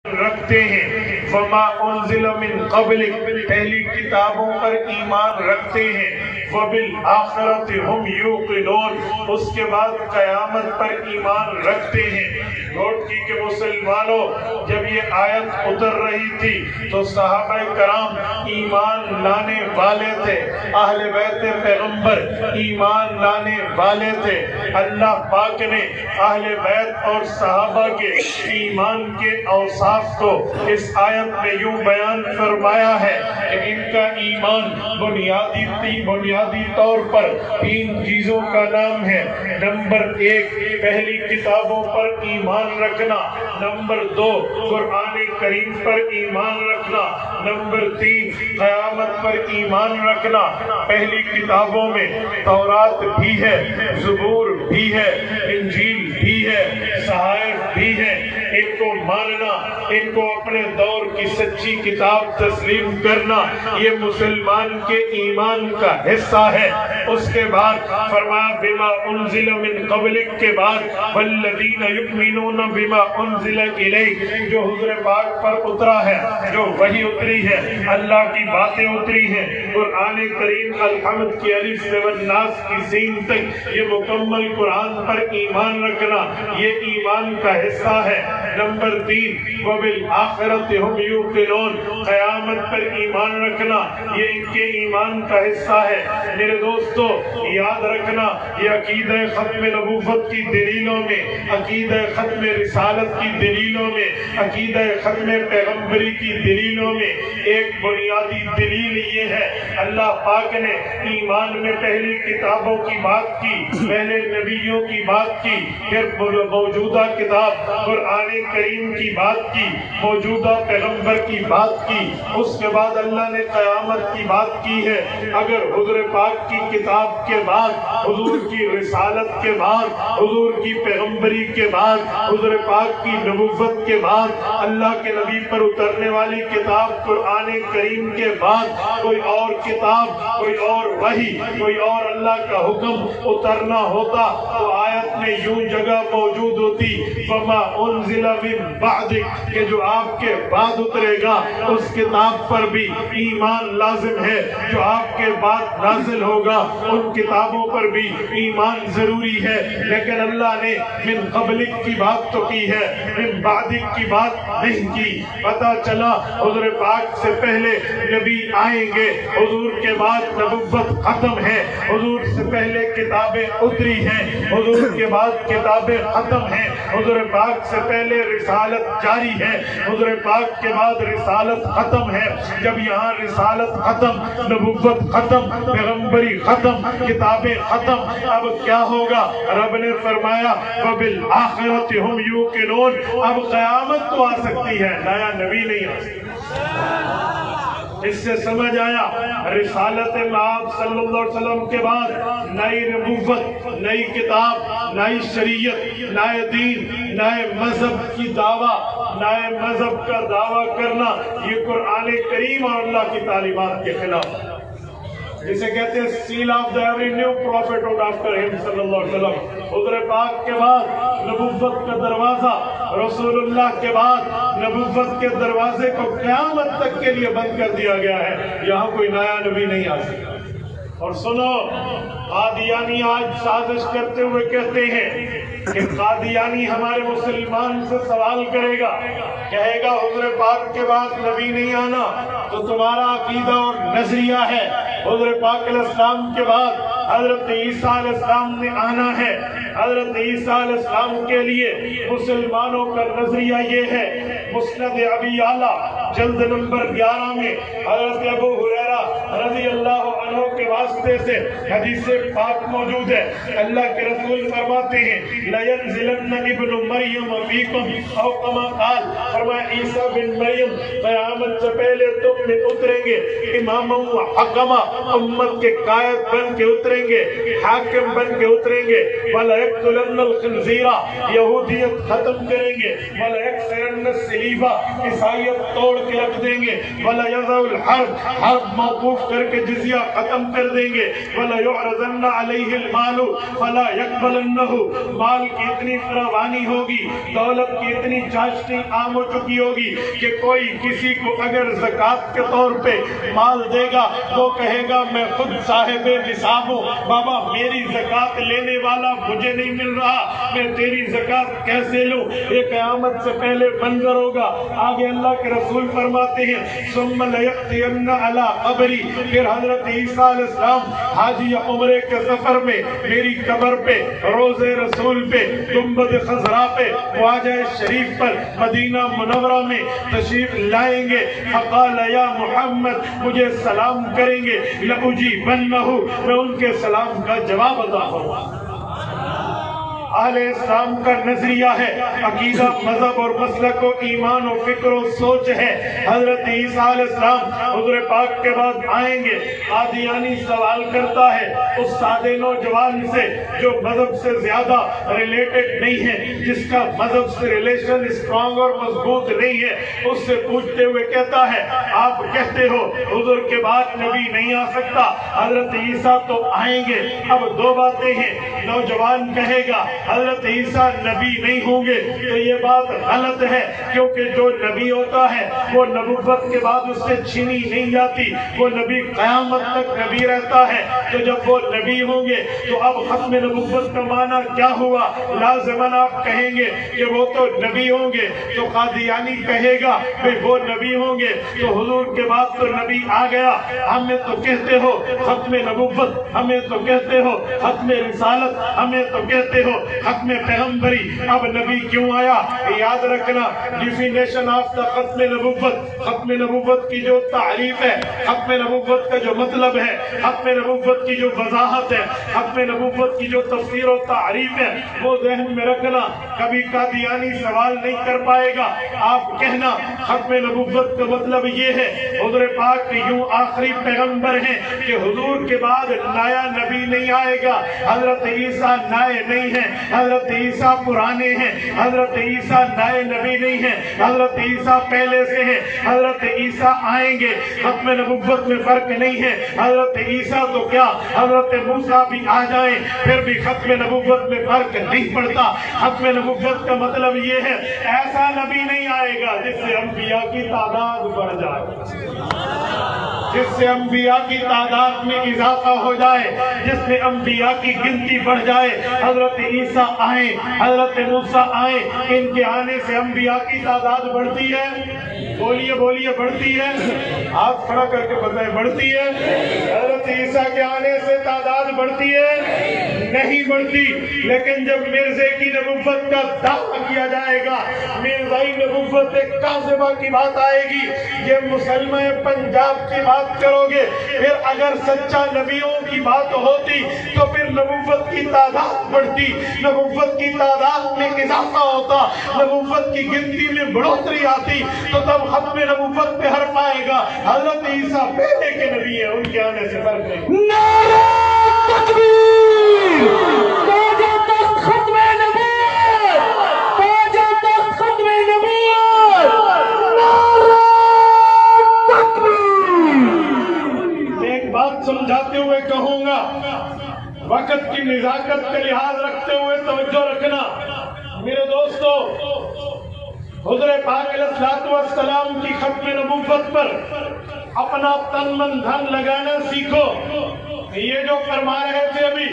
رکھتے ہیں وما انزل من قبلک پہلی کتابوں پر ایمان رکھتے ہیں وبالآخرۃ ہم یوقنون اس کے بعد قیامت پر ایمان رکھتے ہیں۔ نوٹ کی کہ مسلمانوں جب یہ آیت اتر رہی تھی تو صحابہ کرام ایمان لانے والے تھے، اہل بیت پیغمبر ایمان لانے والے تھے۔ اللہ پاک نے اہل بیت اور صحابہ کے ایمان کے اوصاف کو اس آیت میں یوں بیان فرمایا ہے کہ ان کا ایمان بنیادی طور پر تین چیزوں کا نام ہے۔ نمبر 1 پہلی کتابوں پر ایمان رکھنا، نمبر 2 قرآن کریم پر ایمان رکھنا، نمبر 3 قیامت پر ایمان رکھنا۔ پہلی کتابوں میں تورات بھی ہے، زبور بھی ہے، انجیل بھی ہے، صحائف بھی ہے۔ ان کو ماننا، ان کو اپنے دور کی سچی کتاب تسلیم کرنا یہ مسلمان کے ایمان کا حصہ ہے۔ اس کے بعد فرمایا بما انزل من قبلک کے بعد والذین یؤمنون بما انزل الیک، جو حضور پاک پر اترا ہے، جو وحی اتری ہے، اللہ کی باتیں اتری ہیں، قرآن کریم الحمد کی الف سے والناس کی سین تک یہ مکمل قرآن پر ایمان رکھنا یہ ایمان کا حصہ ہے۔ نمبر 3 وبالآخرۃ ہم یوقنون قیامت پر ایمان رکھنا یہ ان کے ایمان کا حصہ ہے۔ میرے دوستو یاد رکھنا یہ عقیدہ ختم نبوت کی دلیلوں میں، عقیدہ ختم رسالت کی دلیلوں میں، عقیدہ ختم پیغمبری کی دلیلوں میں ایک بنیادی دلیل یہ ہے اللہ پاک نے ایمان میں پہلی کتابوں کی بات کی، پہلے نبیوں کی بات کی، پھر موجودہ کتاب قرآن کریم کی بات کی، موجودہ پیغمبر کی بات کی، اس کے بعد اللہ نے قیامت کی بات کی ہے۔ اگر حضور پاک کی کتاب کے بعد، حضور کی رسالت کے بعد، حضور کی پیغمبری کے بعد، حضور پاک کی نبوت کے بعد، اللہ کے نبی پر اترنے والی کتاب قرآن کریم کے بعد کوئی اور کتاب، کوئی اور وحی، کوئی اور اللہ کا حکم اترنا ہوتا تو آیت میں یوں جگہ موجود ہوتی فما انزل من بعدک کہ جو آپ کے بعد اترے گا اس کتاب پر بھی ایمان لازم ہے، جو آپ کے بعد نازل ہوگا ان کتابوں پر بھی ایمان ضروری ہے۔ لیکن اللہ نے من قبلک کی بات تو کی ہے، من بعدک کی بات نہیں کی۔ پتہ چلا حضور پاک سے پہلے نبی آئیں گے، حضور کے بعد نبوت ختم ہے، حضور سے پہلے کتابیں اتری ہیں، حضور کے بعد کتابیں ختم ہیں، حضور پاک سے پہلے رسالت جاری ہے، حضور پاک کے بعد رسالت ختم ہے۔ جب یہاں رسالت ختم، نبوت ختم، پیغمبری ختم، کتابیں ختم، اب کیا ہوگا؟ رب نے فرمایا وبالآخرۃ ہم یوقنون، اب قیامت تو آ سکتی ہے، نیا نبی نہیں آ سکتا۔ اس سے سمجھ آیا رسالت آپ صلی اللہ علیہ وسلم کے بعد نئی نبوت، نئی کتاب، نئی شریعت، نئے دین، نئے مذہب کی دعویٰ، نئے مذہب کا دعویٰ کرنا یہ قرآن کریم اور اللہ کی تعلیمات کے خلاف ہے۔ جسے کہتے ہیں seal of the every new prophet out after ہم صلی اللہ علیہ وسلم، حضور پاک کے بعد نبوت کا دروازہ، رسول اللہ کے بعد نبوت کے دروازے کو قیامت تک کے لیے بند کر دیا گیا ہے، یہاں کوئی نیا نبی نہیں آ سکتا۔ اور سنو قادیانی آج سازش کرتے ہوئے کہتے ہیں کہ قادیانی ہمارے مسلمان سے سوال کرے گا، کہے گا حضور پاک کے بعد نبی نہیں آنا تو تمہارا عقیدہ اور نظریہ ہے، حضور پاک علیہ السلام کے بعد حضرت عیسیٰ علیہ السلام نے آنا ہے، حضرت عیسیٰ علیہ السلام کے لیے مسلمانوں کا نظریہ یہ ہے۔ مسند ابی اعلیٰ جلد نمبر 11 میں حضرت ابو ہریرہ رضی اللہ عنہ کے واسطے سے حدیث پاک موجود ہے، اللہ کے رسول فرماتے ہیں لَيَنزِلَنَّ ابْنُ مَرْيَمَ فِيكُمْ او کما قال، فرمایا عیسیٰ بن مریم قیامت سے پہلے تم میں اتریں گے، امام و حکمہ امت کے قائد بن کے اتریں گے، حاکم بن کے اتریں گے، وَلَيَقْتُلَنَّ الْخِنْزِيرَ یہودیت ختم کریں گے، وَلَيَكْسِرَنَّ السِّلِيبَ عیسائیت توڑ کے رکھ دیں گے، وَلَيَضَعُ الْحَرْبَ حرب موقوف کر کے جزیہ ختم ختم کر دیں گے. وَلَا يُعْرَضَنَّ عَلَيْهِ الْمَالُ فَلَا يَقْبَلَنَّهُ. مال کی اتنی فراوانی ہوگی, دولت کی اتنی چاشنی عام ہو چکی ہوگی کہ کوئی کسی کو اگر زکوٰۃ کے طور پہ مال دے گا وہ کہے گا میں خود صاحب نصاب ہوں, بابا میری زکوٰۃ لینے والا مجھے نہیں مل رہا, میں تیری زکوٰۃ کیسے لوں. یہ قیامت سے پہلے منظر ہوگا. آگے اللہ کے رسول فرماتے ہیں ثم لَيَأْتِيَنَّ عَلَىٰ قَبْرِي. پھر حضرت عیسیٰ علیہ السلام حج یا عمرے کے سفر میں میری قبر پہ, روضہ رسول پہ, گنبد خضرا پہ, خواجہ شریف پر مدینہ منورہ میں تشریف لائیں گے. فقال یا محمد, مجھے سلام کریں گے. لَأُجِيبَنَّهُ, میں ان کے سلام کا جواب ادا کروں. اہل اسلام کا نظریہ ہے, عقیدہ, مذہب اور مسلک و ایمان و فکر و سوچ ہے. حضرت عیسیٰ علیہ السلام حضور پاک کے بعد آئیں گے. قادیانی سوال کرتا ہے اس سادے نوجوان سے جو مذہب سے زیادہ ریلیٹڈ نہیں ہے, جس کا مذہب سے ریلیشن اسٹرانگ اور مضبوط نہیں ہے, اس سے پوچھتے ہوئے کہتا ہے آپ کہتے ہو حضور کے بعد نبی نہیں آ سکتا, حضرت عیسیٰ تو آئیں گے. اب دو باتیں ہیں. نوجوان کہے گا حضرت عیسیٰ نبی نہیں ہوں گے, تو یہ بات غلط ہے, کیونکہ جو نبی ہوتا ہے وہ نبوت کے بعد اس سے چھینی نہیں جاتی. وہ نبی قیامت تک نبی رہتا ہے. تو جب وہ نبی ہوں گے تو اب ختم نبوت کا معنی کیا ہوا؟ لازماً آپ کہیں گے کہ وہ تو نبی ہوں گے. تو قادیانی کہے گا کہ وہ نبی ہوں گے تو حضور کے بعد تو نبی آ گیا. ہمیں تو کہتے ہو ختم نبوت, ہمیں تو کہتے ہو ختم رسالت, ہمیں تو کہتے ہو ختم پیغمبری, اب نبی کیوں آیا؟ یاد رکھنا ڈیفینیشن آف دا ختم نبوت. ختم نبوت کی جو تعریف ہے, ختم نبوت کا جو مطلب ہے, ختم نبوت کی جو وضاحت ہے, ختم نبوت کی جو تفسیر و تعریف ہے, وہ ذہن میں رکھنا. کبھی قادیانی سوال نہیں کر پائے گا. آپ کہنا ختم نبوت کا مطلب یہ ہے حضور پاک یوں آخری پیغمبر ہیں کہ حضور کے بعد نیا نبی نہیں آئے گا. حضرت عیسیٰ نئے نہیں ہیں, حضرت عیسیٰ پرانے ہیں, حضرت عیسیٰ نئے نبی نہیں ہیں, حضرت عیسیٰ پہلے سے ہیں. حضرت عیسیٰ آئیں گے, ختم نبوت میں فرق نہیں ہے. حضرت عیسیٰ تو کیا حضرت موسیٰ بھی آ جائیں پھر بھی ختم نبوت میں فرق نہیں پڑتا. ختم نبوت کا مطلب یہ ہے ایسا نبی نہیں آئے گا جس سے انبیاء کی تعداد بڑھ جائے, جس سے انبیاء کی تعداد میں اضافہ ہو جائے, جس سے انبیاء کی گنتی بڑھ جائے. حضرت عیسیٰ آئیں, حضرت موسیٰ آئیں, ان کے آنے سے انبیاء کی تعداد بڑھتی ہے. بولیے بولیے بڑھتی ہے. ہاتھ کھڑا کر کے بتائیں بڑھتی ہے. حضرت عیسیٰ کے آنے سے تعداد بڑھتی ہے؟ نہیں بڑھتی. لیکن جب مرزے کی نبوت کا دعویٰ کیا جائے گا, مرزائی نبوت ایک کاذبہ کی بات آئے گی, یہ مسلمہ پنجاب کی بات کرو گے. پھر اگر سچا نبیوں کی بات ہوتی تو پھر نبوت کی تعداد بڑھتی, نبوت کی تعداد میں اضافہ ہوتا, نبوت کی گنتی میں بڑھوتری آتی, تو تب ختم نبوت پہ حرف آئے گا. حضرت عیسیٰ پہلے کے نبی ہیں, ان کے آنے سے فرق نہیں. نعرہ تکبیر, تاج تخت ختم نبوت, تاج تخت ختم نبوت, نعرہ تکبیر. میں ایک بات سمجھاتے ہوئے کہوں گا, وقت کی نزاکت کا لحاظ رکھتے ہوئے توجہ رکھنا. میرے دوستو, حضور پاک علیہ الصلوۃ والسلام کی ختم نبوت پر اپنا تن من دھن لگانا سیکھو. یہ جو فرما رہے تھے ابھی,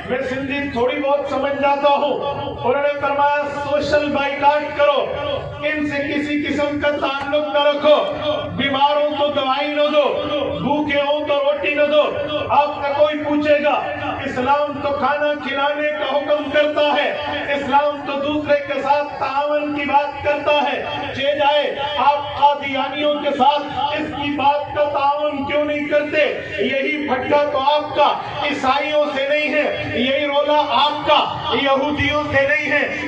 میں سندھی تھوڑی بہت سمجھ جاتا ہوں. انہوں نے فرمایا سوشل بائیکاٹ کرو, ان سے کسی قسم کا تعلق نہ رکھو, بیمار ہوں تو دوائی نہ دو, بھوکے ہوں تو روٹی نہ دو. آپ کا کوئی پوچھے گا اسلام تو کھانا کھلانے کا حکم کرتا ہے, اسلام تو دوسرے کے ساتھ تعاون کی بات کرتا ہے, چہ جائے آپ قادیانیوں کے ساتھ اس کی بات کا تعاون کیوں نہیں کرتے؟ یہی پھٹکا تو آپ کا عیسائیوں سے نہیں ہے, یہی رولا آپ کا یہودیوں سے نہیں ہے.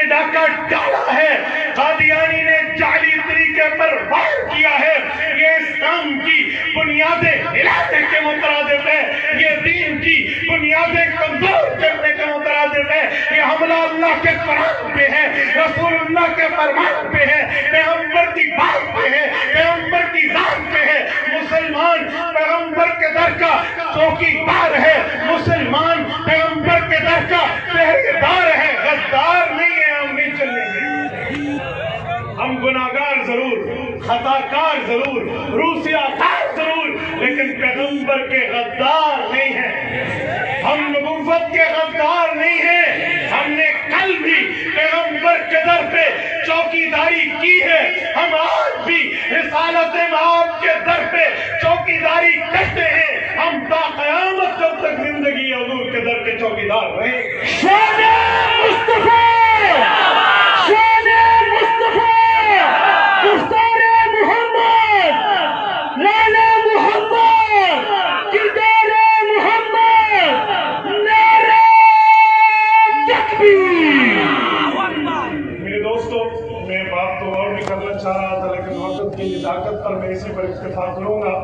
نے ڈاکہ ڈالا ہے، قادیانی نے جعلی طریقے پر وار کیا ہے، یہ اسلام کی بنیادیں ہلانے کے مترادف ہے، یہ دین کی بنیادیں کمزور کرنے کے مترادف ہے، یہ حملہ اللہ کے قرآن پہ ہے، رسول اللہ کے فرمان پہ ہے، پیغمبر کی بات پہ ہے، پیغمبر کی ذات پہ ہے۔ مسلمان پیغمبر کے در کا چوکی دار ہے، مسلمان پیغمبر کے در کا پہریدار ہے، غدار نہیں ہے۔ ہم نہیں چلیں گے، ہم گناہگار ضرور، خطاکار ضرور، روسیہ کار ضرور، لیکن پیغمبر کے غدار نہیں ہیں، ہم نبوت کے غدار نہیں ہیں۔ ہم نے کل بھی پیغمبر کے در پہ چوکیداری کی ہے، ہم آج بھی رسالت مآب کے در پہ چوکیداری کرتے ہیں، ہم تا قیامت جب تک زندگی حضور کے در کے چوکیدار رہیں گے۔ شان مصطفیٰ، شان مصطفیٰ، گفتار محمد، لالا محمد، کردار محمد، نعرہ تکبیر۔ میرے دوستو، میں بات تو اور بھی کرنا چاہ رہا تھا لیکن وقت کی نزاکت پر میں اسی پر اکتفا کروں گا۔